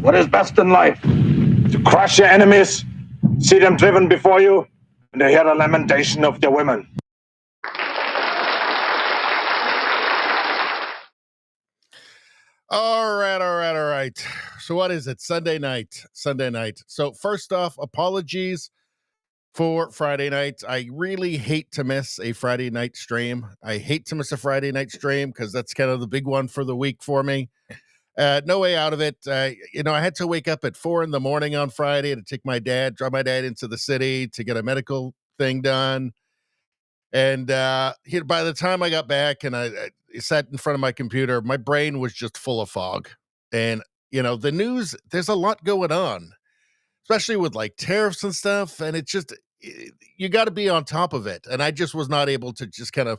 What is best in life? To crush your enemies, see them driven before you, and to hear the lamentation of their women. All right. So what is it? Sunday night. So first off, apologies for Friday night. I really hate to miss a Friday night stream. Because that's kind of the big one for the week for me. No way out of it. I had to wake up at 4 a.m. on Friday to drive my dad into the city to get a medical thing done. And by the time I got back and I sat in front of my computer, my brain was just full of fog. And, the news, there's a lot going on, especially with like tariffs and stuff. And you got to be on top of it. And I just was not able to just kind of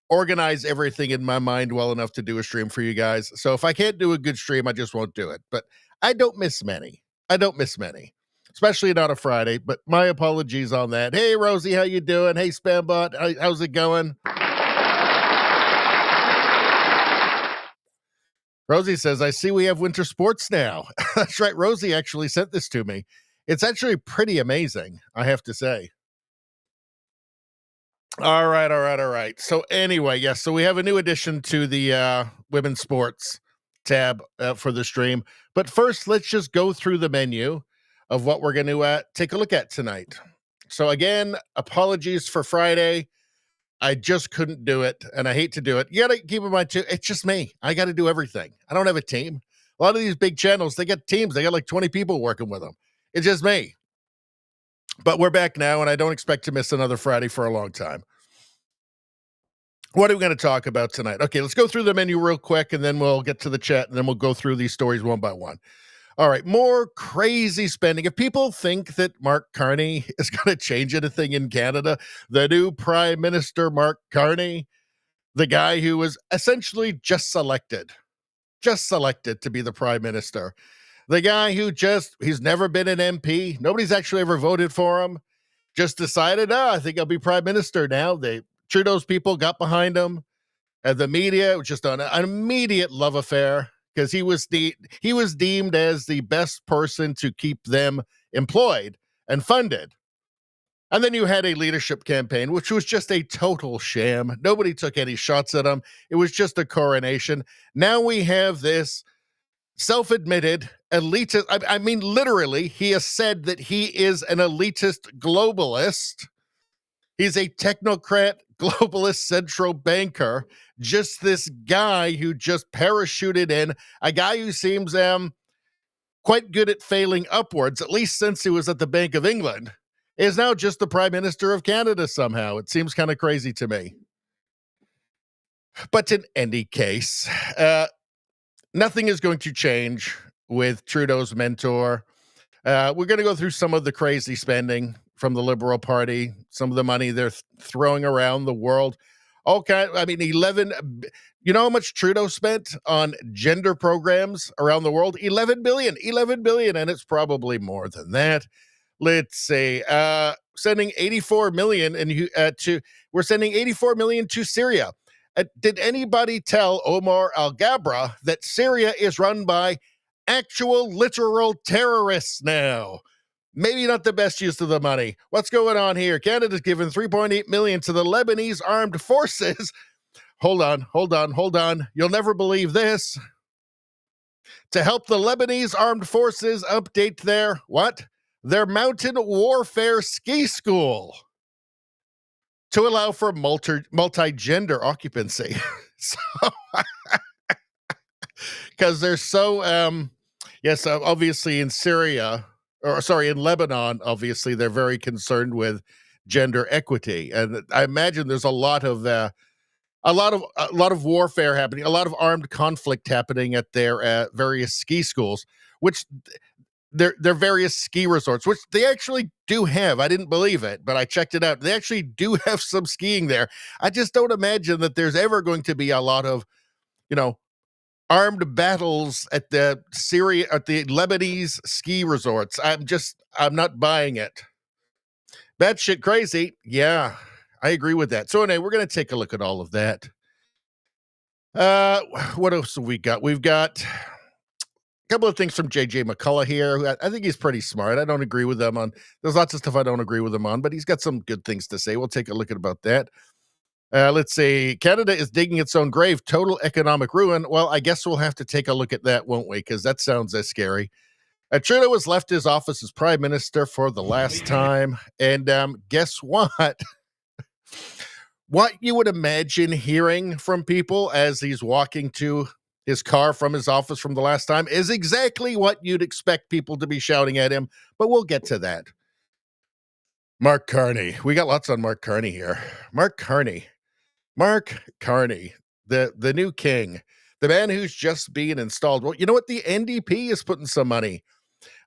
organize everything in my mind well enough to do a stream for you guys. So if I can't do a good stream, I just won't do it. But I don't miss many. Especially not a Friday, but my apologies on that. Hey, Rosie, how you doing? Hey, Spambot, how's it going? Rosie says, I see we have winter sports now. That's right. Rosie actually sent this to me. It's actually pretty amazing, I have to say. All right. So anyway, yes, so we have a new addition to the women's sports tab for the stream. But first, let's just go through the menu of what we're going to take a look at tonight. So again, apologies for Friday. I just couldn't do it, and I hate to do it. You got to keep in mind, too, it's just me. I got to do everything. I don't have a team. A lot of these big channels, they got teams. They got like 20 people working with them. It's just me. But we're back now, and I don't expect to miss another Friday for a long time. What are we going to talk about tonight? Okay, let's go through the menu real quick, and then we'll get to the chat, and then we'll go through these stories one by one. All right, more crazy spending. If people think that Mark Carney is going to change anything in Canada, the new Prime Minister, Mark Carney, the guy who was essentially just selected to be the Prime Minister, the guy who he's never been an MP. Nobody's actually ever voted for him. Just decided, I think I'll be Prime Minister now. Trudeau's people got behind him. And the media was just an immediate love affair, because he was deemed as the best person to keep them employed and funded. And then you had a leadership campaign, which was just a total sham. Nobody took any shots at him. It was just a coronation. Now we have this self-admitted elitist. I mean, literally, he has said that he is an elitist globalist. He's a technocrat, globalist central banker, just this guy who just parachuted in, a guy who seems quite good at failing upwards, at least since he was at the Bank of England, is now just the Prime Minister of Canada somehow. It seems kind of crazy to me. But in any case, nothing is going to change with Trudeau's mentor. We're going to go through some of the crazy spending from the Liberal Party, some of the money they're throwing around the world. You know how much Trudeau spent on gender programs around the world? 11 billion, and it's probably more than that. Let's say, sending 84 million we're sending 84 million to Syria. Did anybody tell Omar Al-Gabra that Syria is run by actual literal terrorists now? Maybe not the best use of the money. What's going on here? Canada's given 3.8 million to the Lebanese armed forces. Hold on. You'll never believe this. To help the Lebanese armed forces update their mountain warfare ski school to allow for multi-gender occupancy. So, because they're so, obviously in Lebanon, obviously they're very concerned with gender equity, and I imagine there's a lot of warfare happening, a lot of armed conflict happening at their various ski schools, which their various ski resorts, which they actually do have. I didn't believe it, but I checked it out. They actually do have some skiing there. I just don't imagine that there's ever going to be a lot of, armed battles at the Lebanese ski resorts. I'm not buying it. Bad shit crazy. Yeah, I agree with that. So anyway, we're going to take a look at all of that. What else have we got? We've got couple of things from JJ McCullough here. Who I think he's pretty smart. I don't agree with them on. There's lots of stuff I don't agree with him on, but he's got some good things to say. We'll take a look at about that. Let's see. Canada is digging its own grave. Total economic ruin. Well, I guess we'll have to take a look at that, won't we? Because that sounds scary. Trudeau has left his office as prime minister for the last time. And guess what? What you would imagine hearing from people as he's walking to his car from his office from the last time is exactly what you'd expect people to be shouting at him. But we'll get to that. Mark Carney. We got lots on Mark Carney here. Mark Carney, the new king, the man who's just being installed. Well, you know what? The NDP is putting some money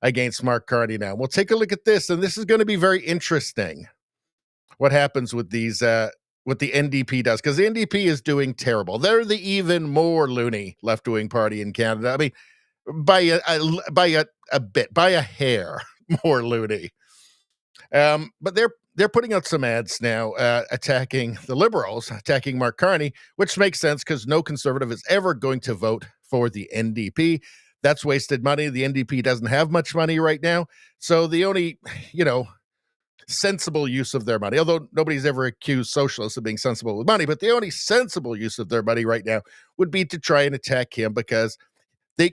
against Mark Carney now. We'll take a look at this, and this is going to be very interesting. What happens with these, what the NDP does, because the NDP is doing terrible. They're the even more loony left-wing party in Canada. I mean, by a hair more loony. But they're putting out some ads now attacking the Liberals, attacking Mark Carney, which makes sense because no Conservative is ever going to vote for the NDP. That's wasted money. The NDP doesn't have much money right now. So the only, sensible use of their money, although nobody's ever accused socialists of being sensible with money, but the only sensible use of their money right now would be to try and attack him because they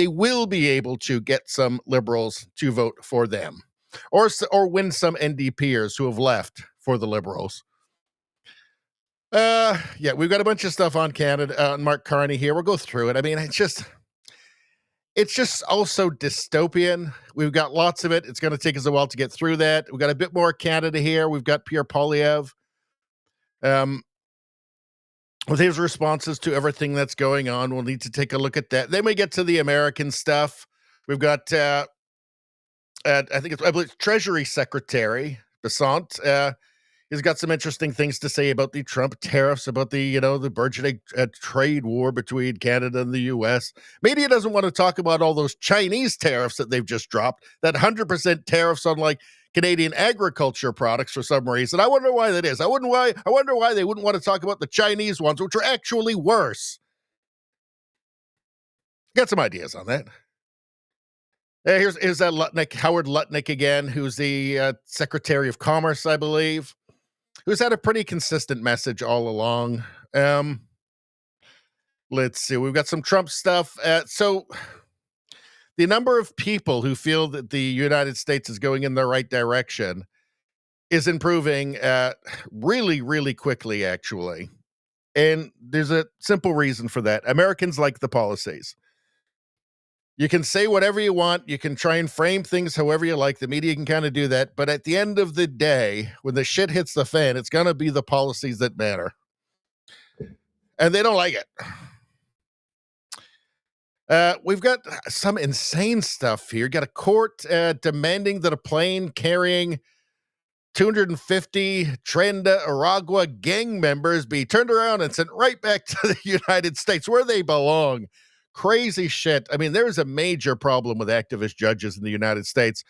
will be able to get some Liberals to vote for them. Or win some NDPers who have left for the Liberals. Yeah, we've got a bunch of stuff on Canada, on Mark Carney here. We'll go through it. I mean, it's just also dystopian. We've got lots of it. It's going to take us a while to get through that. We've got a bit more Canada here. We've got Pierre Poilievre. With his responses to everything that's going on, we'll need to take a look at that. Then we get to the American stuff. We've got I believe it's Treasury Secretary Besant. He's got some interesting things to say about the Trump tariffs, about the the burgeoning trade war between Canada and the U.S. Maybe he doesn't want to talk about all those Chinese tariffs that they've just dropped, that 100% tariffs on like Canadian agriculture products for some reason. I wonder why that is. I wonder why they wouldn't want to talk about the Chinese ones, which are actually worse. Got some ideas on that. Here's that Lutnick, Howard Lutnick again, who's the Secretary of Commerce, I believe, who's had a pretty consistent message all along. Let's see. We've got some Trump stuff. So the number of people who feel that the United States is going in the right direction is improving really, really quickly, actually. And there's a simple reason for that. Americans like the policies. You can say whatever you want. You can try and frame things however you like. The media can kind of do that. But at the end of the day, when the shit hits the fan, it's going to be the policies that matter. And they don't like it. We've got some insane stuff here. Got a court demanding that a plane carrying 250 Trenda Aragua gang members be turned around and sent right back to the United States where they belong. Crazy shit. I mean, there is a major problem with activist judges in the United States,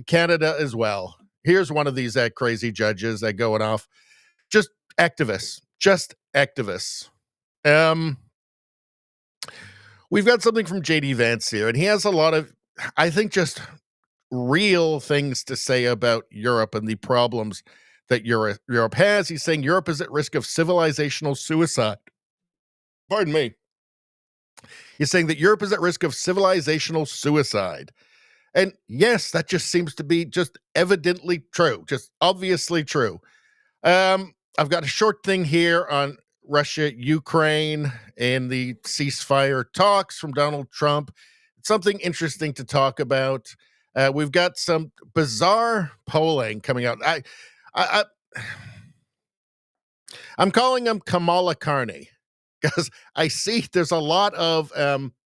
Canada as well. Here's one of these crazy judges going off. Just activists. We've got something from J.D. Vance here, and he has a lot of, I think, just real things to say about Europe and the problems that Europe has. He's saying Europe is at risk of civilizational suicide. Pardon me. He's saying that Europe is at risk of civilizational suicide. And yes, that just seems to be just evidently true, just obviously true. I've got a short thing here on Russia, Ukraine, and the ceasefire talks from Donald Trump. It's something interesting to talk about. We've got some bizarre polling coming out. I'm calling him Kamala Carney, because I see there's a lot of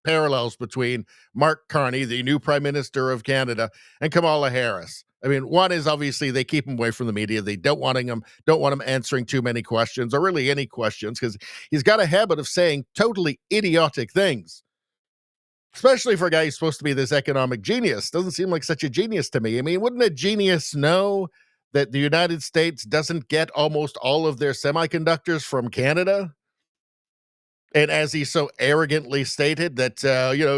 parallels between Mark Carney, the new Prime Minister of Canada, and Kamala Harris. I mean, one is obviously they keep him away from the media. They don't want him answering too many questions, or really any questions, because he's got a habit of saying totally idiotic things. Especially for a guy who's supposed to be this economic genius. Doesn't seem like such a genius to me. I mean, wouldn't a genius know that the United States doesn't get almost all of their semiconductors from Canada? And as he so arrogantly stated that,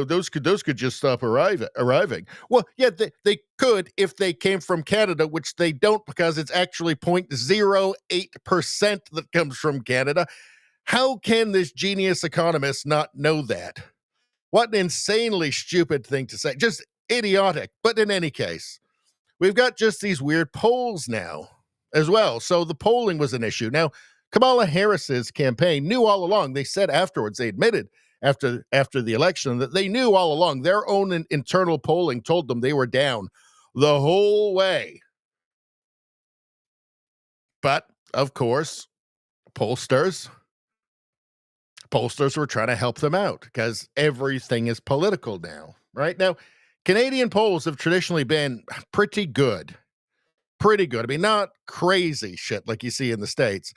those could just stop arriving. Well, yeah, they could if they came from Canada, which they don't because it's actually 0.08% that comes from Canada. How can this genius economist not know that? What an insanely stupid thing to say. Just idiotic. But in any case, we've got just these weird polls now as well. So the polling was an issue. Now, Kamala Harris's campaign knew all along. They said afterwards, they admitted after the election that they knew all along. Their own internal polling told them they were down the whole way. But of course, pollsters were trying to help them out because everything is political now, right? Now, Canadian polls have traditionally been pretty good. Pretty good. I mean, not crazy shit like you see in the States.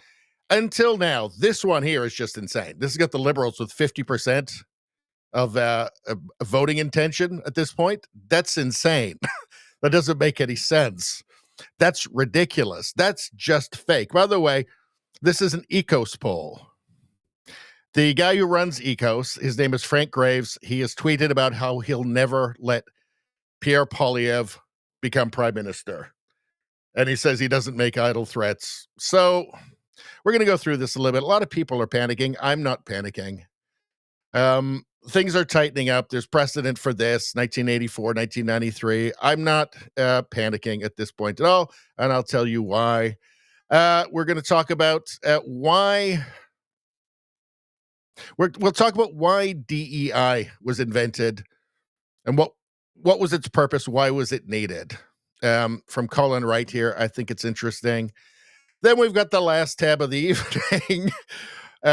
Until now, this one here is just insane. This has got the Liberals with 50% of voting intention at this point. That's insane. That doesn't make any sense. That's ridiculous. That's just fake. By the way, this is an ECOS poll. The guy who runs ECOS, his name is Frank Graves. He has tweeted about how he'll never let Pierre Poilievre become prime minister. And he says he doesn't make idle threats. So we're going to go through this a little bit. A lot of people are panicking. I'm not panicking. Things are tightening up. There's precedent for this, 1984, 1993. I'm not panicking at this point at all, and I'll tell you why. We're going to talk about why... We'll talk about why DEI was invented and what was its purpose, why was it needed. From Colin Wright here. I think it's interesting. Then we've got the last tab of the evening.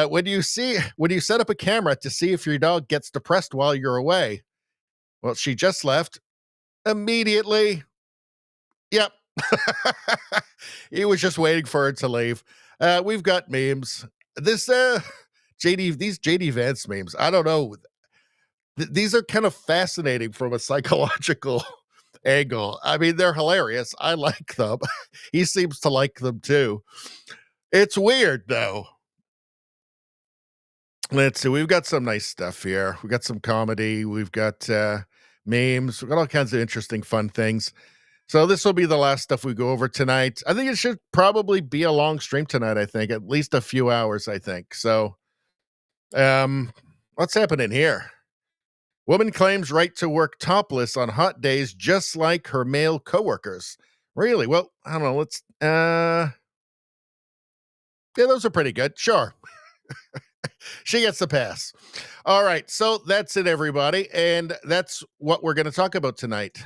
When you set up a camera to see if your dog gets depressed while you're away, well, she just left immediately. Yep. He was just waiting for her to leave. We've got memes. These JD Vance memes, I don't know. These are kind of fascinating from a psychological angle. I mean, they're hilarious. I like them. He seems to like them too. It's weird though. Let's see. We've got some nice stuff here. We've got some comedy. We've got memes. We've got all kinds of interesting, fun things. So this will be the last stuff we go over tonight. I think it should probably be a long stream tonight. I think at least a few hours. I think so. What's happening here? Woman claims right to work topless on hot days, just like her male coworkers. Really? Well, I don't know. Let's, yeah, those are pretty good. Sure. She gets the pass. All right. So that's it, everybody. And that's what we're going to talk about tonight.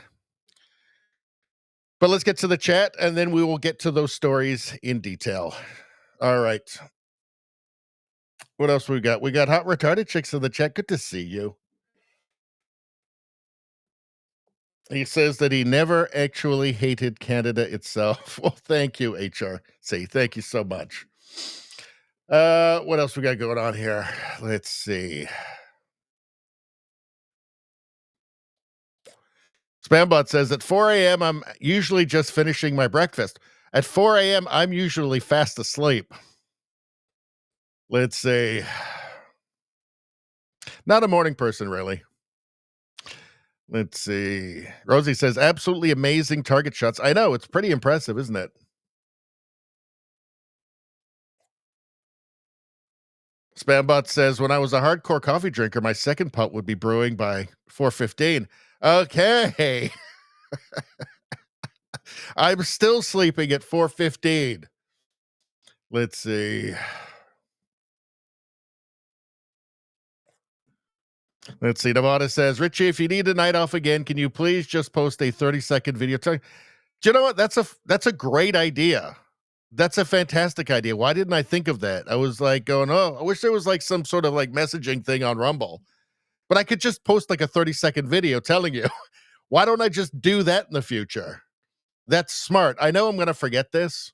But let's get to the chat and then we will get to those stories in detail. All right. What else we got? We got Hot Retarded Chicks in the chat. Good to see you. He says that he never actually hated Canada itself. Well, thank you, HRC. Thank you so much. What else we got going on here? Let's see. Spambot says at 4 a.m. I'm usually just finishing my breakfast. At 4 a.m. I'm usually fast asleep. Let's see. Not a morning person, really. Let's see. Rosie says, absolutely amazing target shots. I know, it's pretty impressive, isn't it? Spambot says, when I was a hardcore coffee drinker, my second pot would be brewing by 4:15. Okay. I'm still sleeping at 4:15. Let's see. Nevada says, Richie, if you need a night off again, can you please just post a 30-second video? Do you know what? That's a great idea. That's a fantastic idea. Why didn't I think of that? I was like going, oh, I wish there was like some sort of like messaging thing on Rumble. But I could just post like a 30-second video telling you. Why don't I just do that in the future? That's smart. I know I'm going to forget this.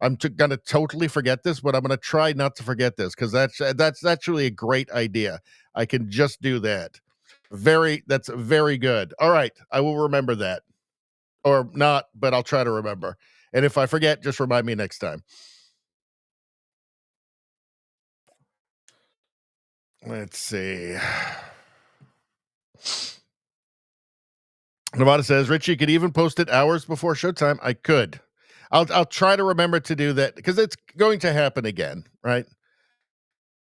I'm going to totally forget this, but I'm going to try not to forget this because that's actually a great idea. I can just do that. That's very good. All right. I will remember that. Or not, but I'll try to remember. And if I forget, just remind me next time. Let's see. Nevada says, Richie could even post it hours before showtime. I could. I'll try to remember to do that because it's going to happen again, right?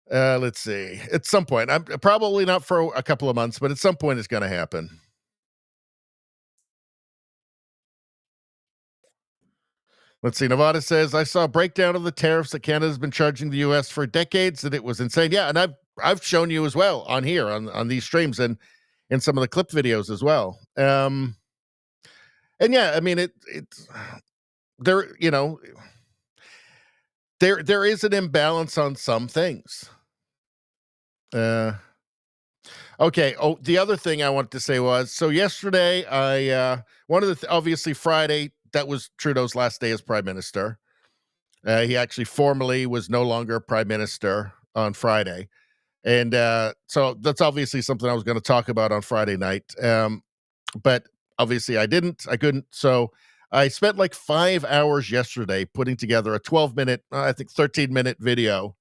Let's see. At some point, I'm probably not for a couple of months, but at some point it's going to happen. Let's see. Nevada says, I saw a breakdown of the tariffs that Canada's been charging the U.S. for decades, and it was insane. Yeah, and I've shown you as well on here on these streams and in some of the clip videos as well. And yeah, I mean it's there. You know, there is an imbalance on some things. Okay. Oh, the other thing I wanted to say was, so yesterday one of the obviously Friday, that was Trudeau's last day as prime minister. He actually formally was no longer prime minister on Friday. And so that's obviously something I was going to talk about on Friday night. But obviously I couldn't. So I spent like 5 hours yesterday putting together a 12-minute, I think 13-minute video,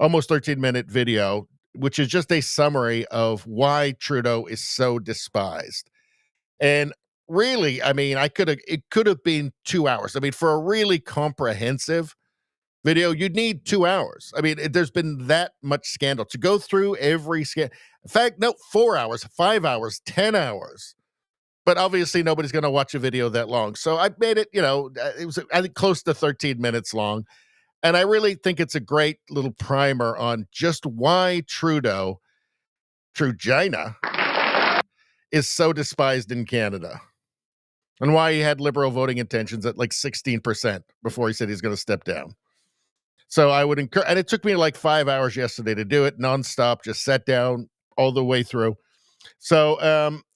almost 13-minute video, which is just a summary of why Trudeau is so despised. And really, I mean, it could have been 2 hours. I mean, for a really comprehensive video, you'd need 2 hours. I mean, there's been that much scandal to go through every scandal. In fact, no, 4 hours, 5 hours, 10 hours. But obviously nobody's going to watch a video that long. So I made it, it was, I think, close to 13 minutes long. And I really think it's a great little primer on just why Trudeau, Trugina, is so despised in Canada. And why he had liberal voting intentions at like 16% before he said he's going to step down. So I would encourage, and it took me like 5 hours yesterday to do it nonstop, just sat down all the way through. So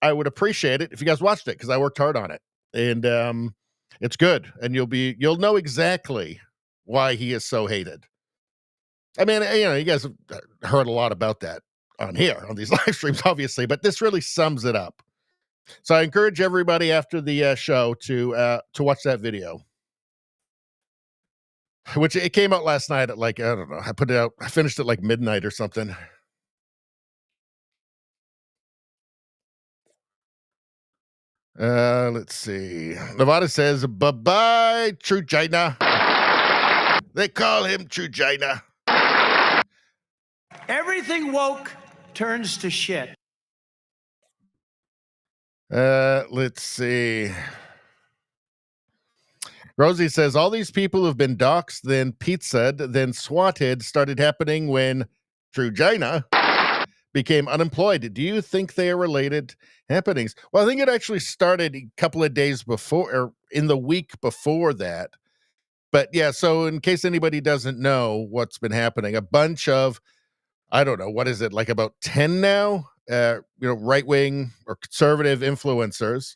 I would appreciate it if you guys watched it because I worked hard on it. And it's good. And you'll know exactly why he is so hated. I mean, you guys have heard a lot about that on here, on these live streams, obviously, but this really sums it up. So I encourage everybody after the show to watch that video. Which it came out last night at like, I don't know, I finished at like midnight or something. Let's see. Nevada says, bye-bye, Trugina. They call him Trugina. Everything woke turns to shit. Let's see. Rosie says, all these people who've been doxxed, then pizzaed, then swatted started happening when Trugina became unemployed. Do you think they are related happenings? Well, I think it actually started a couple of days before, or in the week before that. But yeah, so in case anybody doesn't know what's been happening, a bunch of, I don't know, what is it, like about 10 now, right-wing or conservative influencers,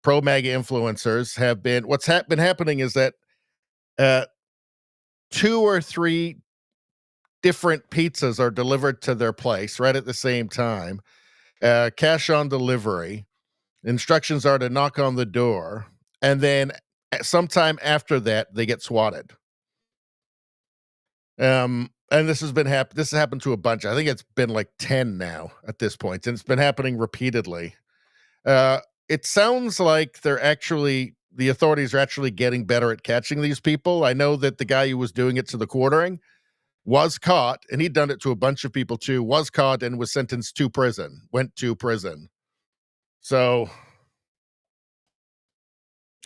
pro-MAGA influencers have been, been happening is that 2 or 3 different pizzas are delivered to their place right at the same time. Cash on delivery. Instructions are to knock on the door. And then sometime after that, they get swatted. And this has happened to a bunch. I think it's been like 10 now at this point, and it's been happening repeatedly. It sounds like the authorities are actually getting better at catching these people. I know that the guy who was doing it to the quartering was caught, and he'd done it to a bunch of people too, was caught and was sentenced to prison, went to prison. So,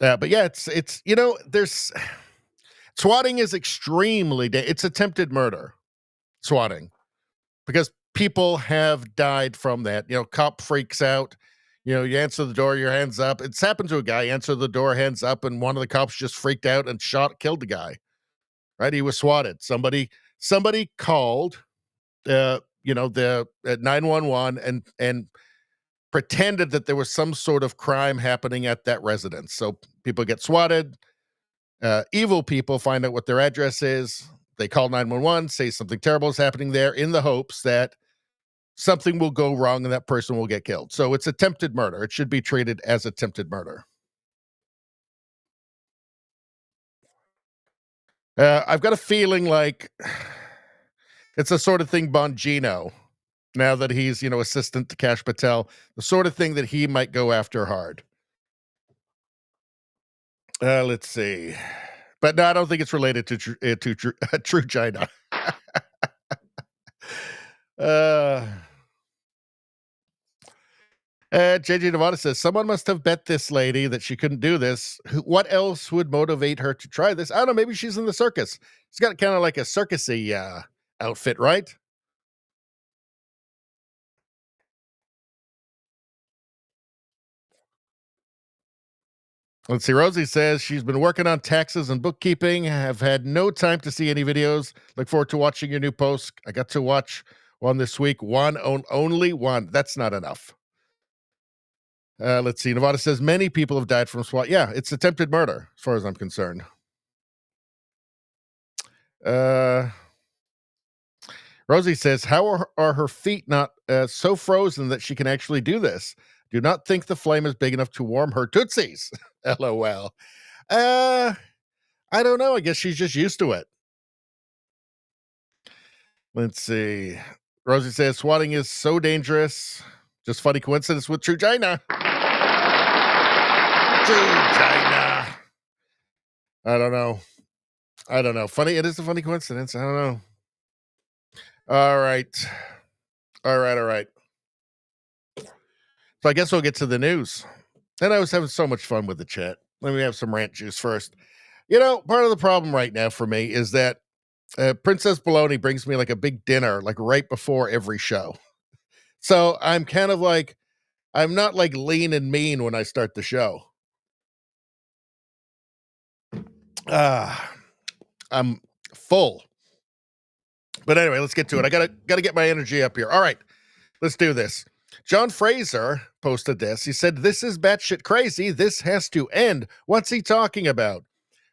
but yeah, it's there's swatting is extremely, it's attempted murder, swatting, because people have died from that. Cop freaks out, you answer the door, your hands up. It's happened to a guy, answer the door, hands up, and one of the cops just freaked out and killed the guy, right? He was swatted. Somebody called, the 911 and pretended that there was some sort of crime happening at that residence. So people get swatted. Evil people find out what their address is. They call 911, say something terrible is happening there in the hopes that something will go wrong and that person will get killed. So it's attempted murder. It should be treated as attempted murder. I've got a feeling like it's the sort of thing Bongino now that he's, assistant to Kash Patel, the sort of thing that he might go after hard. Let's see. But no, I don't think it's related to True China. JJ Nevada says, someone must have bet this lady that she couldn't do this. What else would motivate her to try this? I don't know. Maybe she's in the circus. She's got kind of like a circusy outfit, right? Let's see. Rosie says she's been working on taxes and bookkeeping. Have had no time to see any videos. Look forward to watching your new post. I got to watch one this week. Only one. That's not enough. Let's see. Nevada says many people have died from SWAT. Yeah, it's attempted murder, as far as I'm concerned. Rosie says, how are her feet not so frozen that she can actually do this? Do not think the flame is big enough to warm her tootsies. LOL. I don't know. I guess she's just used to it. Let's see. Rosie says, swatting is so dangerous. Just funny coincidence with True China. True China. I don't know. Funny. It is a funny coincidence. I don't know. All right. So I guess we'll get to the news. And I was having so much fun with the chat. Let me have some rant juice first. Part of the problem right now for me is that Princess Baloney brings me like a big dinner, like right before every show. So I'm kind of like, I'm not like lean and mean when I start the show. I'm full. But anyway, let's get to it. I gotta get my energy up here. All right, let's do this. John Fraser posted this. He said, "This is batshit crazy. This has to end. What's he talking about?"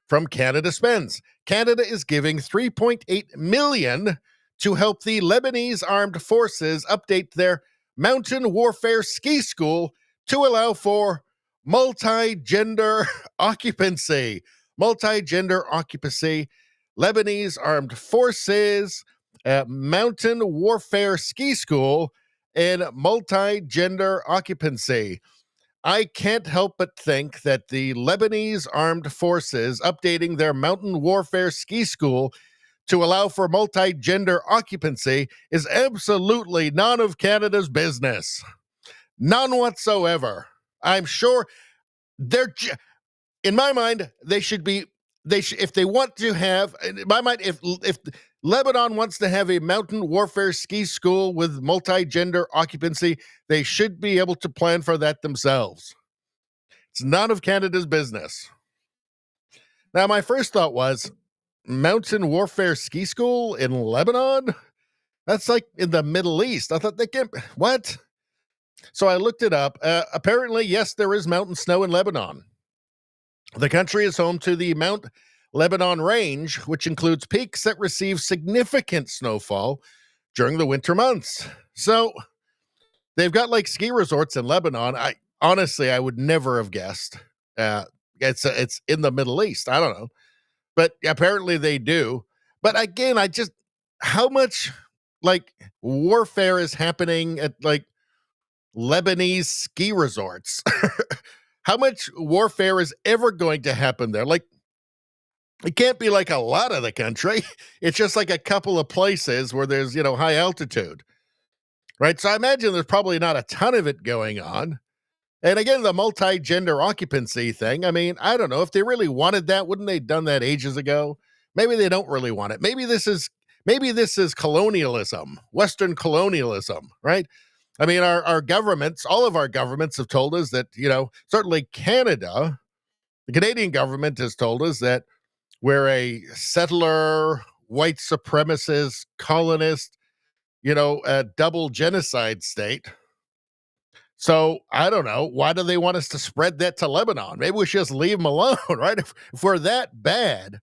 From Canada Spends. Canada is giving $3.8 million to help the Lebanese armed forces update their mountain warfare ski school to allow for multi-gender occupancy. Multi-gender occupancy. Lebanese armed forces, mountain warfare ski school, and multi-gender occupancy. I can't help but think that the Lebanese armed forces updating their mountain warfare ski school to allow for multi-gender occupancy is absolutely none of Canada's business. None whatsoever. I'm sure in my mind, if they want to have, in my mind, if Lebanon wants to have a mountain warfare ski school with multi-gender occupancy, they should be able to plan for that themselves. It's none of Canada's business. Now, my first thought was, mountain warfare ski school in Lebanon? That's like in the Middle East. I thought they can't, what? So I looked it up. Apparently, yes, there is mountain snow in Lebanon. The country is home to the Mount Lebanon Range, which includes peaks that receive significant snowfall during the winter months. So they've got like ski resorts in Lebanon. I would never have guessed. It's in the Middle East. I don't know, but apparently they do. But again, how much like warfare is happening at like Lebanese ski resorts? How much warfare is ever going to happen there? Like, it can't be like a lot of the country. It's just like a couple of places where there's, high altitude, right? So I imagine there's probably not a ton of it going on. And again, the multi-gender occupancy thing, I mean, I don't know. If they really wanted that, wouldn't they have done that ages ago? Maybe they don't really want it. Maybe this is colonialism, Western colonialism, right? I mean, our governments, all of our governments have told us that, certainly Canada, the Canadian government has told us that we're a settler, white supremacist, colonist, a double genocide state. So I don't know. Why do they want us to spread that to Lebanon? Maybe we should just leave them alone, right? If we're that bad,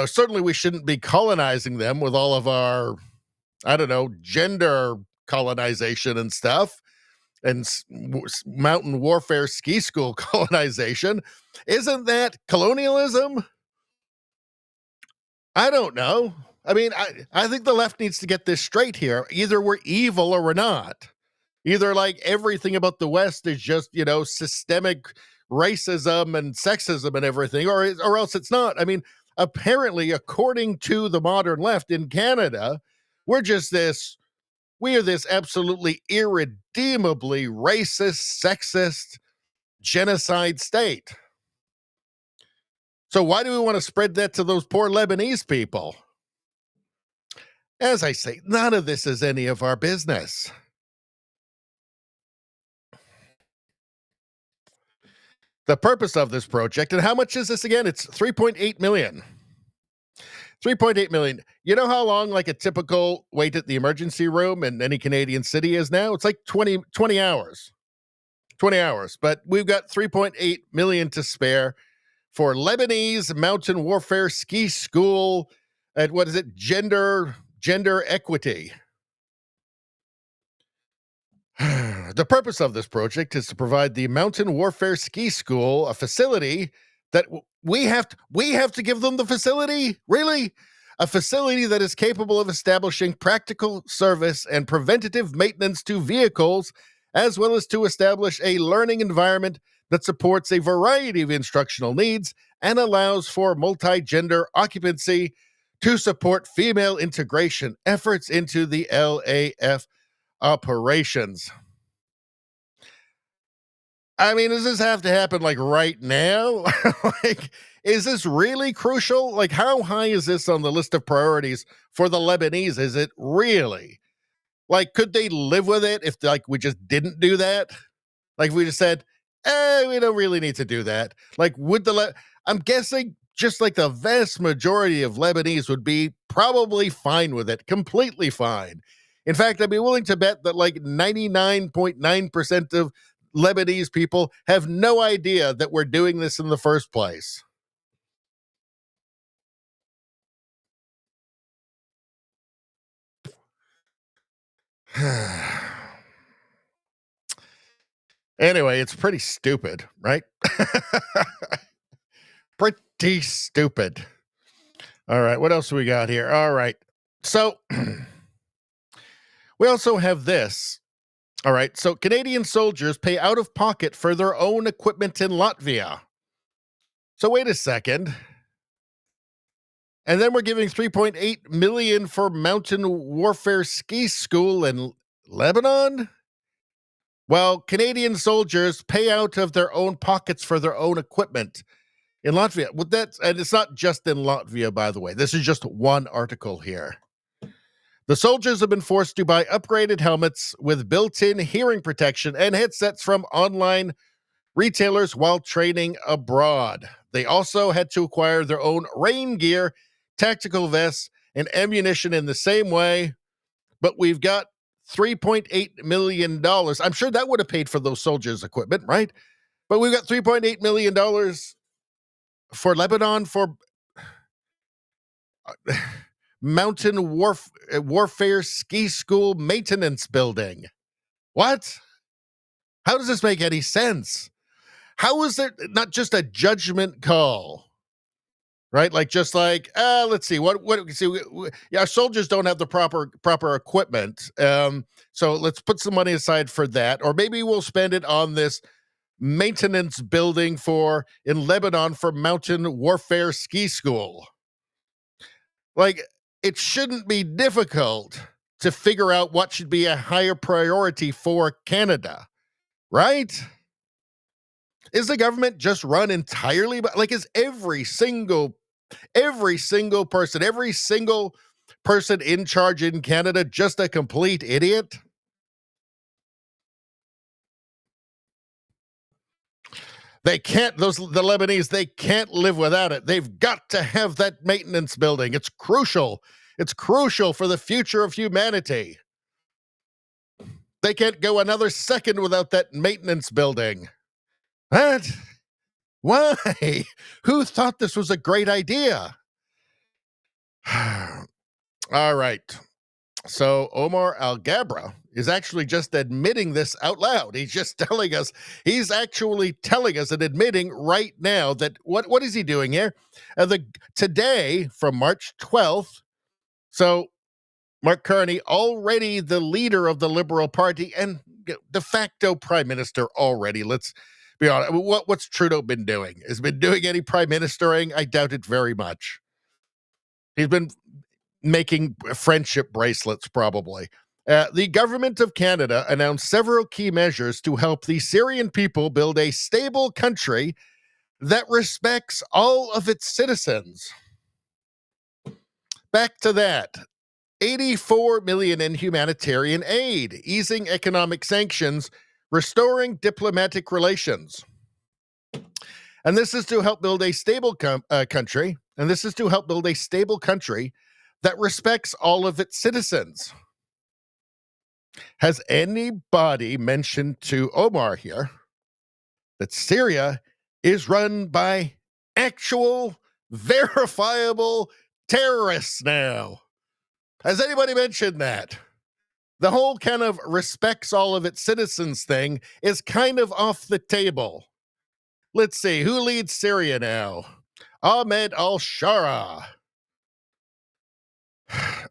certainly we shouldn't be colonizing them with all of our, I don't know, gender colonization and stuff, and mountain warfare ski school colonization. Isn't that colonialism? I don't know. I mean, I think the left needs to get this straight here. Either we're evil or we're not. Either like everything about the West is just, systemic racism and sexism and everything, or else it's not. I mean, apparently, according to the modern left in Canada, we're just we are this absolutely irredeemably racist, sexist, genocide state. So why do we want to spread that to those poor Lebanese people? As I say, none of this is any of our business. The purpose of this project, and how much is this again? It's 3.8 million. 3.8 million. You know how long like a typical wait at the emergency room in any Canadian city is now? It's like 20 hours. 20 hours. But we've got 3.8 million to spare for Lebanese mountain warfare ski school at what is it? Gender equity. The purpose of this project is to provide the Mountain Warfare Ski School a facility that we have to give them the facility? Really? A facility that is capable of establishing practical service and preventative maintenance to vehicles, as well as to establish a learning environment that supports a variety of instructional needs and allows for multi-gender occupancy to support female integration efforts into the LAF operations. I mean, does this have to happen like right now? Like, is this really crucial? Like, how high is this on the list of priorities for the Lebanese? Is it really? Like, could they live with it if like we just didn't do that? Like, if we just said, we don't really need to do that. Like, I'm guessing just like the vast majority of Lebanese would be probably fine with it, completely fine. In fact, I'd be willing to bet that like 99.9% of Lebanese people have no idea that we're doing this in the first place. Anyway, it's pretty stupid, right? Pretty stupid. All right, what else do we got here? All right. So we also have this. All right, so Canadian soldiers pay out of pocket for their own equipment in Latvia. So wait a second. And then we're giving 3.8 million for mountain warfare ski school in Lebanon? Well, Canadian soldiers pay out of their own pockets for their own equipment in Latvia. Well, and it's not just in Latvia, by the way. This is just one article here. The soldiers have been forced to buy upgraded helmets with built-in hearing protection and headsets from online retailers while training abroad. They also had to acquire their own rain gear, tactical vests, and ammunition in the same way. But we've got $3.8 million. I'm sure that would have paid for those soldiers' equipment, right? But we've got $3.8 million for Lebanon for mountain warfare ski school maintenance building. What? How does this make any sense? How is it not just a judgment call? Right? Like, just like, let's see, our soldiers don't have the proper equipment. So let's put some money aside for that. Or maybe we'll spend it on this maintenance building in Lebanon for mountain warfare ski school. Like, it shouldn't be difficult to figure out what should be a higher priority for Canada, right? Is the government just run entirely by, like, is every single person in charge in Canada just a complete idiot? The Lebanese, they can't live without it. They've got to have that maintenance building. It's crucial. It's crucial for the future of humanity. They can't go another second without that maintenance building. What? Why? Who thought this was a great idea? All right. So Omar Al-Gabra is actually just admitting this out loud. He's actually telling us and admitting right now that what is he doing here? Today, from March 12th, So Mark Carney, already the leader of the Liberal Party and de facto prime minister already. Let's be honest. What's Trudeau been doing? Has been doing any prime ministering? I doubt it very much. He's been making friendship bracelets, probably. The government of Canada announced several key measures to help the Syrian people build a stable country that respects all of its citizens. Back to that. 84 million in humanitarian aid, easing economic sanctions, restoring diplomatic relations. And this is to help build a stable country. And this is to help build a stable country that respects all of its citizens. Has anybody mentioned to Omar here that Syria is run by actual, verifiable terrorists now? Has anybody mentioned that? The whole kind of respects all of its citizens thing is kind of off the table. Let's see, who leads Syria now? Ahmed al-Shara.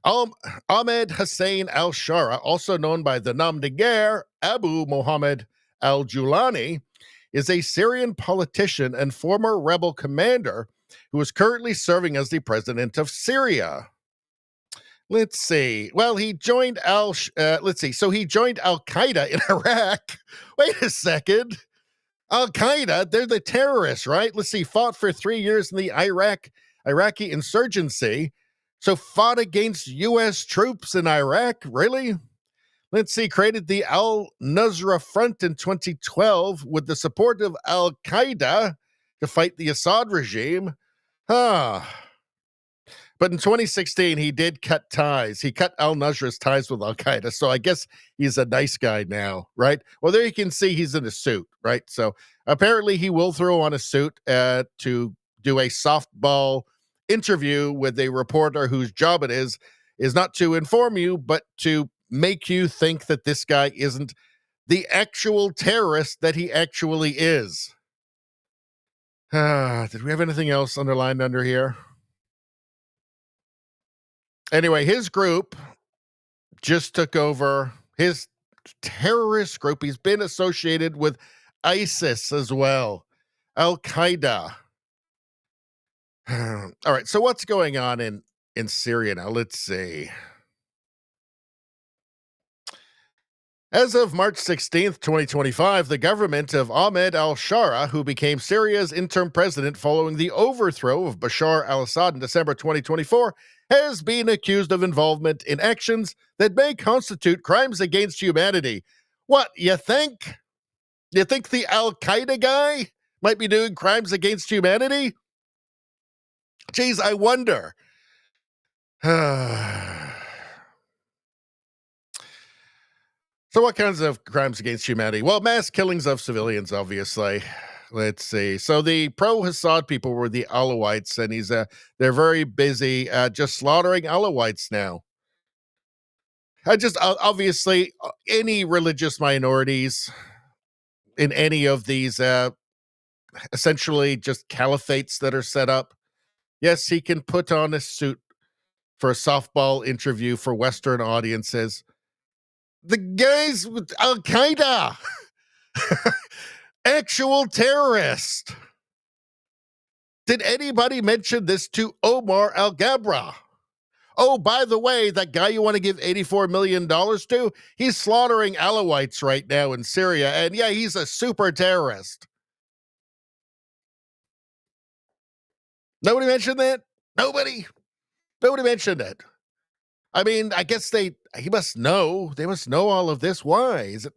Ahmed Hussein al-Shara, also known by the nom de guerre Abu Mohammed al-Julani, is a Syrian politician and former rebel commander who is currently serving as the president of Syria. Let's see. Well, he joined So he joined Al-Qaeda in Iraq. Wait a second. Al-Qaeda, they're the terrorists, right? Let's see. Fought for 3 years in the Iraqi insurgency. So fought against U.S. troops in Iraq. Really? Let's see. Created the Al-Nusra Front in 2012 with the support of Al-Qaeda to fight the Assad regime. But in 2016, he did cut ties. He cut al-Nusra's ties with Al-Qaeda. So I guess he's a nice guy now, right? Well, there you can see he's in a suit, right? So apparently he will throw on a suit to do a softball interview with a reporter whose job it is not to inform you, but to make you think that this guy isn't the actual terrorist that he actually is. Did we have anything else underlined under here? Anyway, his group just took over. His terrorist group, he's been associated with ISIS as well, Al-Qaeda. All right, so what's going on in Syria now? Let's see. As of March 16th, 2025, the government of Ahmed al-Shara, who became Syria's interim president following the overthrow of Bashar al-Assad in December 2024, has been accused of involvement in actions that may constitute crimes against humanity. What, you think? You think the Al-Qaeda guy might be doing crimes against humanity? Geez, I wonder. So what kinds of crimes against humanity? Well, mass killings of civilians, obviously. Let's see. So the pro-Assad people were the Alawites, and they're very busy just slaughtering Alawites now. Obviously, any religious minorities in any of these essentially just caliphates that are set up. Yes, he can put on a suit for a softball interview for Western audiences. The guys with Al-Qaeda, actual terrorist. Did anybody mention this to Omar Al-Gabra? Oh, by the way, that guy you want to give $84 million to, he's slaughtering Alawites right now in Syria. And yeah, he's a super terrorist. Nobody mentioned that? Nobody mentioned it. I mean, I guess they must know all of this. Why? Is it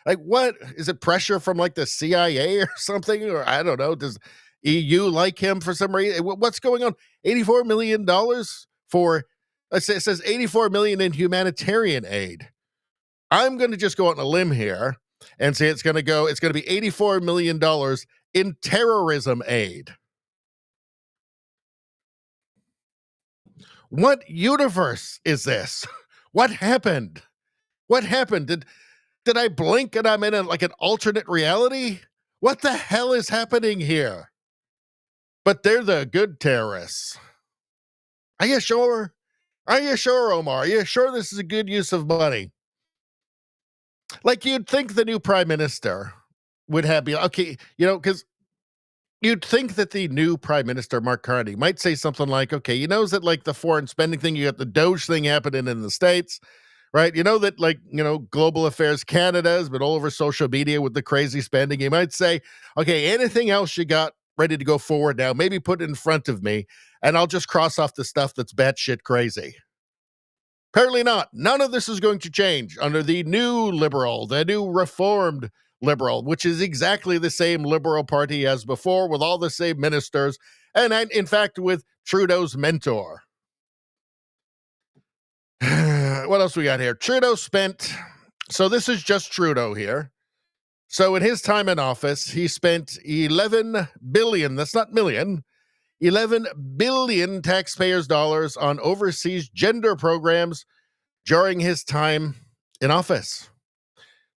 like, what is it, pressure from like the CIA or something? Or I don't know. Does EU like him for some reason? What's going on? $84 million for, it says 84 million in humanitarian aid. I'm going to just go out on a limb here and say it's going to be $84 million in terrorism aid. What universe is this? What happened? What happened? Did I blink and I'm in an alternate reality? What the hell is happening here? But they're the good terrorists. Are you sure? Are you sure, Omar? Are you sure this is a good use of money? Like, you'd think the new prime minister would have be okay, because you'd think that the new prime minister, Mark Carney, might say something like, okay, that like the foreign spending thing, you got the Doge thing happening in the States, right? You know that, like, Global Affairs Canada has been all over social media with the crazy spending. He might say, okay, anything else you got ready to go forward now, maybe put it in front of me, and I'll just cross off the stuff that's batshit crazy. Apparently not. None of this is going to change under the new liberal, the new reformed liberal, which is exactly the same liberal party as before, with all the same ministers, and in fact, with Trudeau's mentor. What else we got here? Trudeau spent, so this is just Trudeau here. So in his time in office, he spent 11 billion, that's not million, 11 billion taxpayers' dollars on overseas gender programs during his time in office.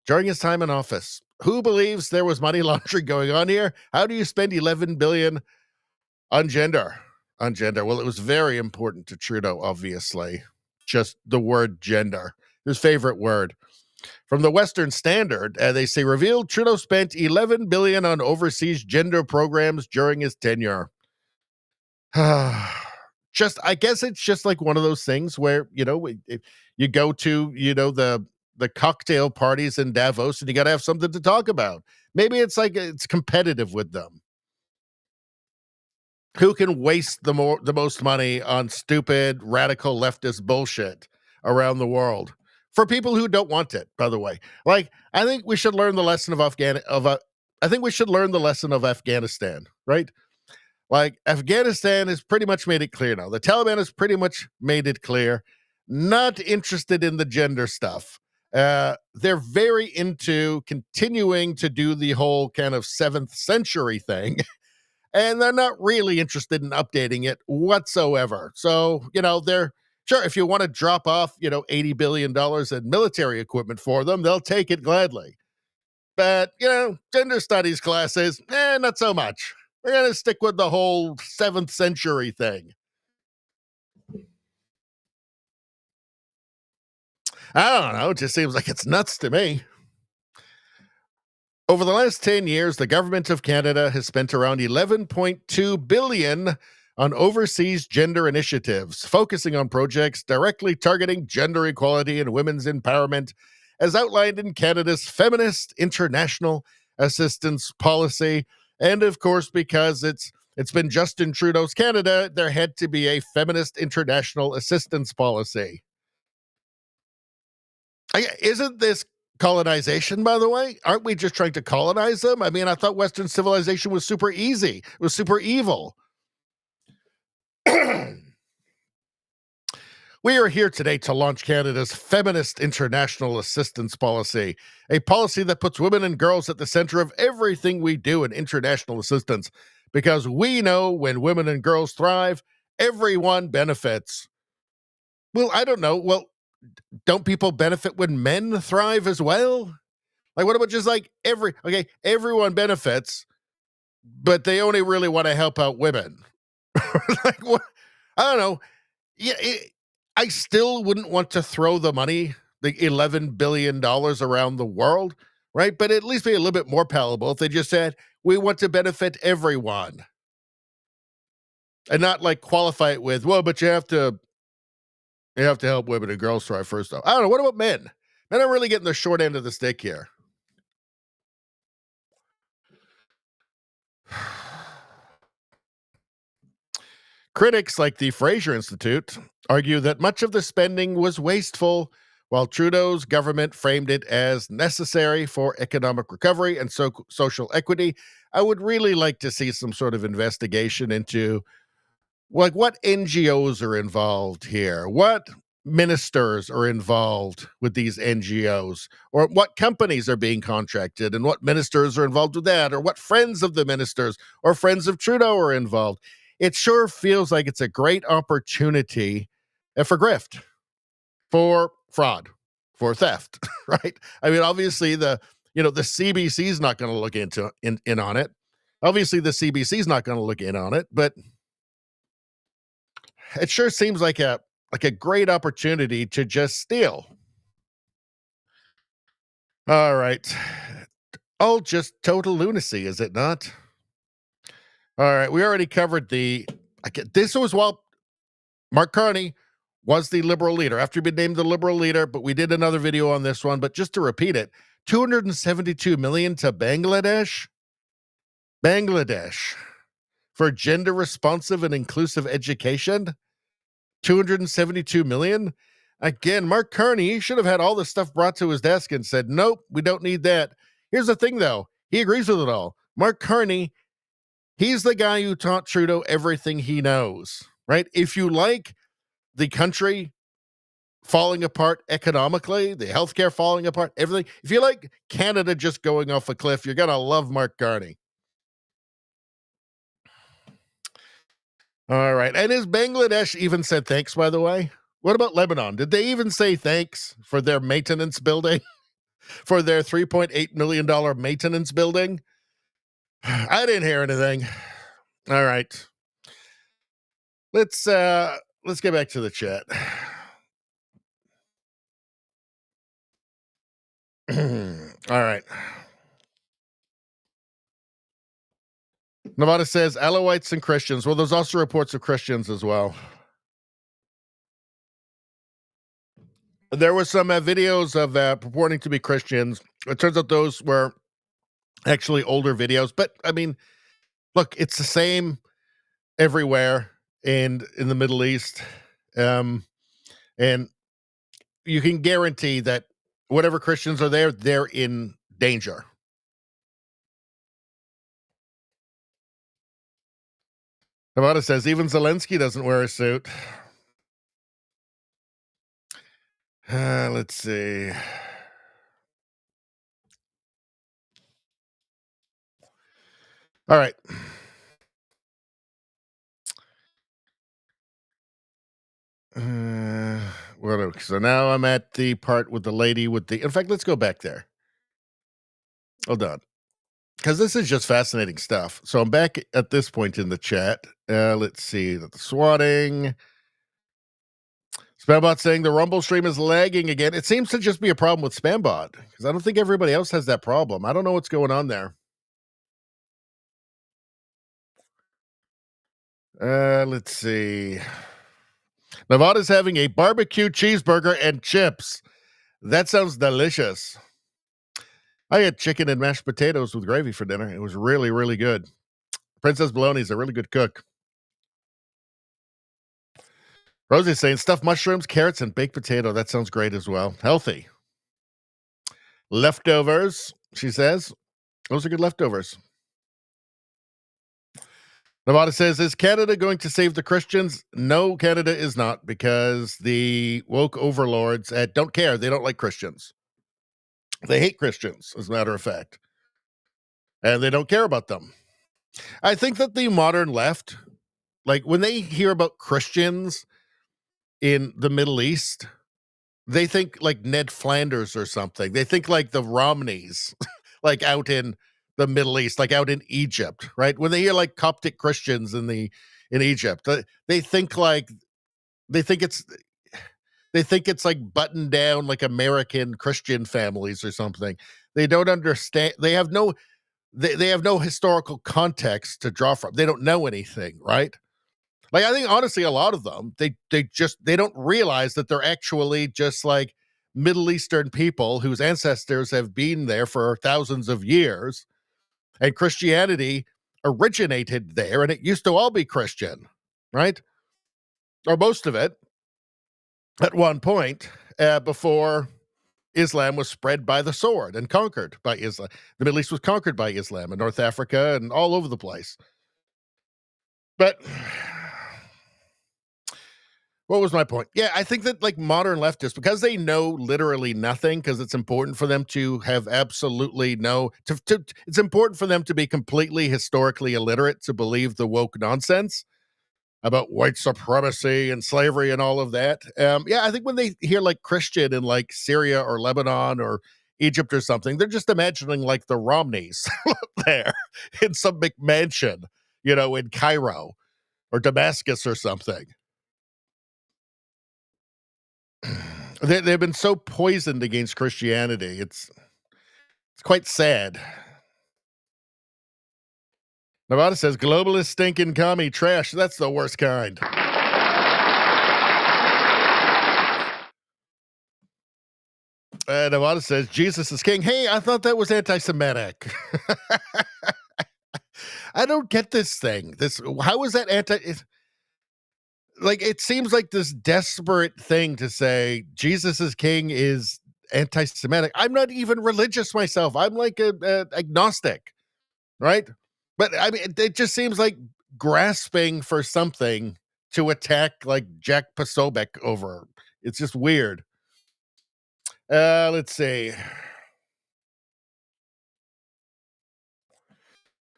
During his time in office. Who believes there was money laundering going on here? How do you spend 11 billion on gender? On gender. Well, it was very important to Trudeau, obviously. Just the word gender, his favorite word. From the Western Standard, they say, revealed Trudeau spent 11 billion on overseas gender programs during his tenure. I guess it's just like one of those things where, if you go to, the cocktail parties in Davos and you got to have something to talk about. Maybe it's like it's competitive with them. Who can waste the most money on stupid radical leftist bullshit around the world for people who don't want it, by the way. Like, I think we should learn the lesson of Afghanistan, right? Like, Afghanistan has pretty much made it clear now. The Taliban has pretty much made it clear, not interested in the gender stuff. They're very into continuing to do the whole kind of 7th century thing, and they're not really interested in updating it whatsoever. So, they're sure if you want to drop off, $80 billion in military equipment for them, they'll take it gladly. But, gender studies classes, not so much. We're going to stick with the whole 7th century thing. I don't know. It just seems like it's nuts to me. Over the last 10 years, the government of Canada has spent around $11.2 billion on overseas gender initiatives, focusing on projects directly targeting gender equality and women's empowerment, as outlined in Canada's Feminist International Assistance Policy. And of course, because it's been Justin Trudeau's Canada, there had to be a Feminist International Assistance Policy. Isn't this colonization, by the way? Aren't we just trying to colonize them? I mean, I thought Western civilization was super easy. It was super evil. We are here today to launch Canada's Feminist International Assistance Policy, a policy that puts women and girls at the center of everything we do in international assistance, because we know when women and girls thrive, everyone benefits. Well, I don't know. Well, don't people benefit when men thrive as well? Like, what about just like everyone benefits, but they only really want to help out women? Like, what? I don't know. Yeah, I still wouldn't want to throw the money, the $11 billion around the world, right? But at least be a little bit more palatable if they just said, we want to benefit everyone. And not like qualify it with, well, but you have to help women and girls thrive first, though. I don't know. What about men? Men are really getting the short end of the stick here. Critics like the Fraser Institute argue that much of the spending was wasteful, while Trudeau's government framed it as necessary for economic recovery and social equity. I would really like to see some sort of investigation into like what NGOs are involved here, what ministers are involved with these NGOs, or what companies are being contracted and what ministers are involved with that, or what friends of the ministers or friends of Trudeau are involved. It sure feels like it's a great opportunity for grift, for fraud, for theft, right? I mean, obviously the CBC is not going to look in on it. Obviously the CBC is not going to look in on it, but it sure seems like a like a great opportunity to just steal. All right. All just total lunacy, is it not? All right. We already covered this was while Mark Carney was the liberal leader after he'd been named the liberal leader, but we did another video on this one. But just to repeat it, 272 million to Bangladesh for gender responsive and inclusive education. 272 million. Again, Mark Carney should have had all this stuff brought to his desk and said, nope, we don't need that. Here's the thing, though. He agrees with it all. Mark Carney, he's the guy who taught Trudeau everything he knows, right? If you like the country falling apart economically, the healthcare falling apart, everything, if you like Canada just going off a cliff, you're going to love Mark Carney. All right. And has Bangladesh even said thanks, by the way? What about Lebanon? Did they even say thanks for their maintenance building? For their $3.8 million maintenance building? I didn't hear anything. All right. Let's get back to the chat. All right. Nevada says Alawites and Christians. Well, there's also reports of Christians as well. There were some videos of purporting to be Christians. It turns out those were actually older videos. But, I mean, look, it's the same everywhere and in the Middle East. And you can guarantee that whatever Christians are there, they're in danger. Nevada says even Zelensky doesn't wear a suit. Let's see. All right. So now I'm at the part with the lady with the. In fact, let's go back there. Hold on. Because this is just fascinating stuff. So I'm back at this point in the chat. Let's see. The swatting. Spambot saying the Rumble stream is lagging again. It seems to just be a problem with Spambot because I don't think everybody else has that problem. I don't know what's going on there. Let's see. Nevada's having a barbecue cheeseburger and chips. That sounds delicious. I had chicken and mashed potatoes with gravy for dinner. It was really, really good. Princess Baloney is a really good cook. Rosie's saying stuffed mushrooms, carrots, and baked potato. That sounds great as well. Healthy. Leftovers, she says. Those are good leftovers. Nevada says, is Canada going to save the Christians? No, Canada is not, because the woke overlords don't care. They don't like Christians. They hate Christians, as a matter of fact. And they don't care about them. I think that the modern left, like when they hear about Christians in the Middle East, they think like Ned Flanders or something. They think like the Romneys, like out in the Middle East, like out in Egypt, right? When they hear like Coptic Christians in Egypt, they think it's like buttoned down like American Christian families or something. They don't understand. They have no historical context to draw from. They don't know anything, right? Like I think honestly, a lot of them, they don't realize that they're actually just like Middle Eastern people whose ancestors have been there for thousands of years. And Christianity originated there, and it used to all be Christian, right? Or most of it at one point before Islam was spread by the sword and conquered by Islam. The Middle East was conquered by Islam in North Africa and all over the place. But what was my point? Yeah, I think that like modern leftists, because they know literally nothing, because it's important for them to have absolutely it's important for them to be completely historically illiterate to believe the woke nonsense about white supremacy and slavery and all of that. Yeah, I think when they hear like Christian in like Syria or Lebanon or Egypt or something, they're just imagining like the Romneys there in some McMansion, in Cairo or Damascus or something. They've been so poisoned against Christianity. It's quite sad. Nevada says globalist stinking commie trash. That's the worst kind. Nevada says Jesus is king. Hey, I thought that was anti-Semitic. I don't get this thing. How is that it seems like this desperate thing to say Jesus is king is anti-Semitic. I'm not even religious myself. I'm like a agnostic, right? But I mean, it just seems like grasping for something to attack like Jack Posobiec over. It's just weird. Let's see.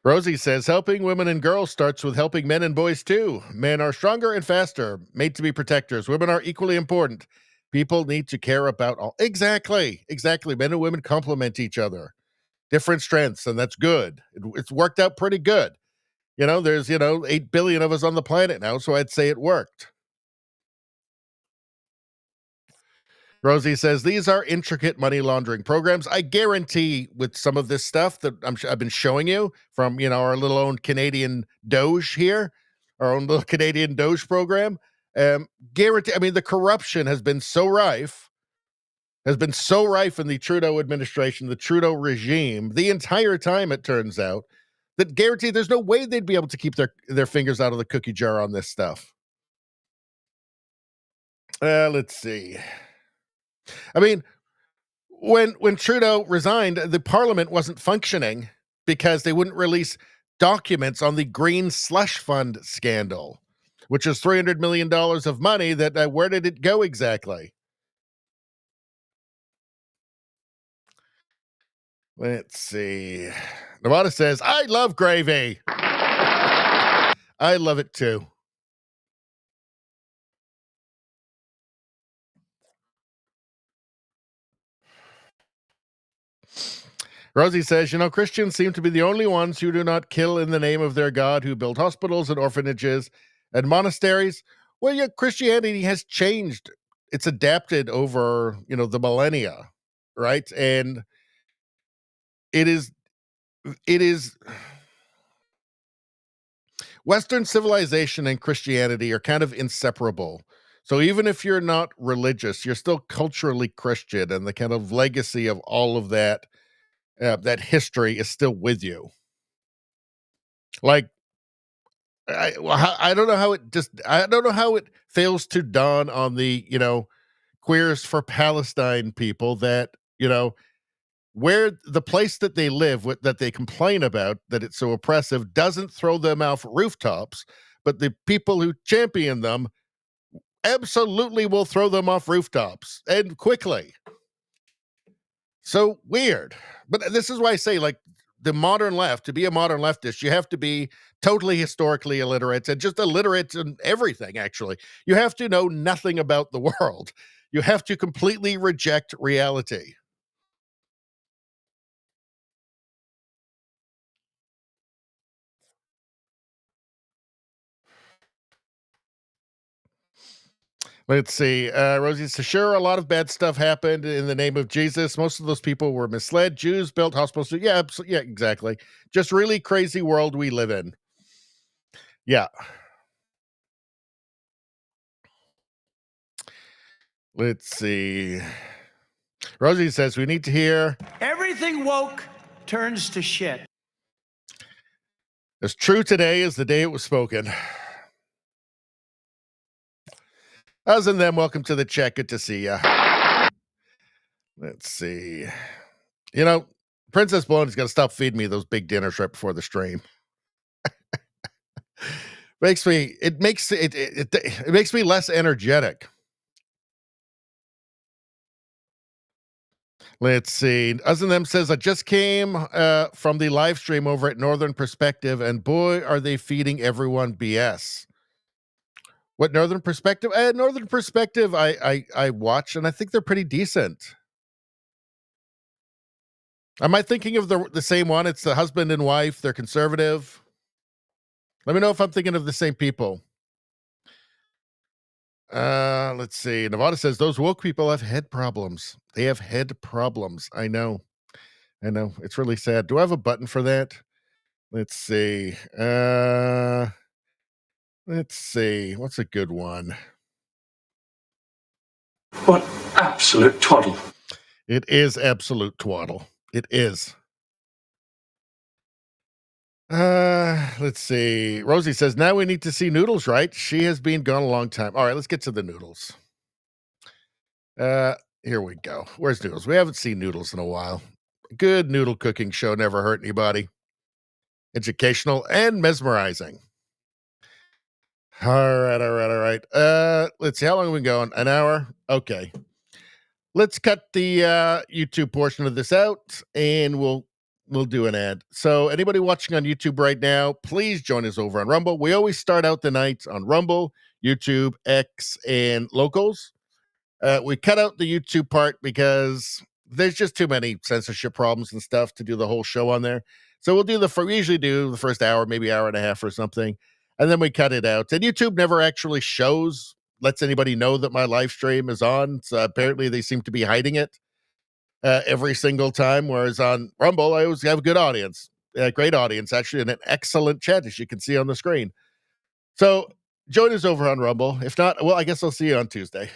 Rosie says, helping women and girls starts with helping men and boys too. Men are stronger and faster, made to be protectors. Women are equally important. People need to care about all. Exactly. Men and women complement each other. Different strengths, and that's good. It's worked out pretty good. There's, 8 billion of us on the planet now, so I'd say it worked. Rosie says, these are intricate money laundering programs. I guarantee with some of this stuff that I've been showing you from, our little own Canadian Doge here, our own little Canadian Doge program, guarantee, the corruption has been so rife in the Trudeau administration, the Trudeau regime, the entire time, it turns out, that guarantee there's no way they'd be able to keep their fingers out of the cookie jar on this stuff. Let's see. When Trudeau resigned, the parliament wasn't functioning because they wouldn't release documents on the Green Slush Fund scandal, which is $300 million of money that where did it go exactly? Let's see. Nevada says, I love gravy. I love it too. Rosie says, Christians seem to be the only ones who do not kill in the name of their God, who build hospitals and orphanages and monasteries. Well, yeah, Christianity has changed. It's adapted over, the millennia, right? And it is Western civilization and Christianity are kind of inseparable. So even if you're not religious, you're still culturally Christian, and the kind of legacy of all of that history is still with you. Like, I don't know how it fails to dawn on the, Queers for Palestine people that, where the place that they live, that they complain about, that it's so oppressive, doesn't throw them off rooftops, but the people who champion them absolutely will throw them off rooftops, and quickly. So weird. But this is why I say, like, the modern left, to be a modern leftist, you have to be totally historically illiterate, and just illiterate in everything, actually. You have to know nothing about the world. You have to completely reject reality. Let's see. Rosie says, sure, a lot of bad stuff happened in the name of Jesus. Most of those people were misled. Jews built hospitals. Yeah, yeah, exactly. Just really crazy world we live in. Yeah. Let's see. Rosie says, we need to hear. Everything woke turns to shit. As true today as the day it was spoken. Us and them, welcome to the chat. Good to see ya. Let's see. Princess Baloney's got to stop feeding me those big dinners right before the stream. It makes me less energetic. Let's see. Us and them says, I just came from the live stream over at Northern Perspective, and boy, are they feeding everyone BS. What Northern Perspective? Northern Perspective, I watch, and I think they're pretty decent. Am I thinking of the same one? It's the husband and wife. They're conservative. Let me know if I'm thinking of the same people. Let's see. Nevada says those woke people have head problems. They have head problems. I know. It's really sad. Do I have a button for that? Let's see. Let's see. What's a good one? What absolute twaddle. It is absolute twaddle. It is. Let's see. Rosie says, now we need to see Noodles, right? She has been gone a long time. All right, let's get to the Noodles. Here we go. Where's Noodles? We haven't seen Noodles in a while. Good noodle cooking show, never hurt anybody. Educational and mesmerizing. All right. Let's see. How long have we been going? An hour? Okay. Let's cut the YouTube portion of this out, and we'll do an ad. So anybody watching on YouTube right now, please join us over on Rumble. We always start out the night on Rumble, YouTube, X, and Locals. We cut out the YouTube part because there's just too many censorship problems and stuff to do the whole show on there. So we usually do the first hour, maybe hour and a half or something, and then we cut it out. And YouTube never actually lets anybody know that my live stream is on. So apparently they seem to be hiding it every single time. Whereas on Rumble, I always have a good audience, a great audience, actually, and an excellent chat, as you can see on the screen. So join us over on Rumble. If not, well, I guess I'll see you on Tuesday.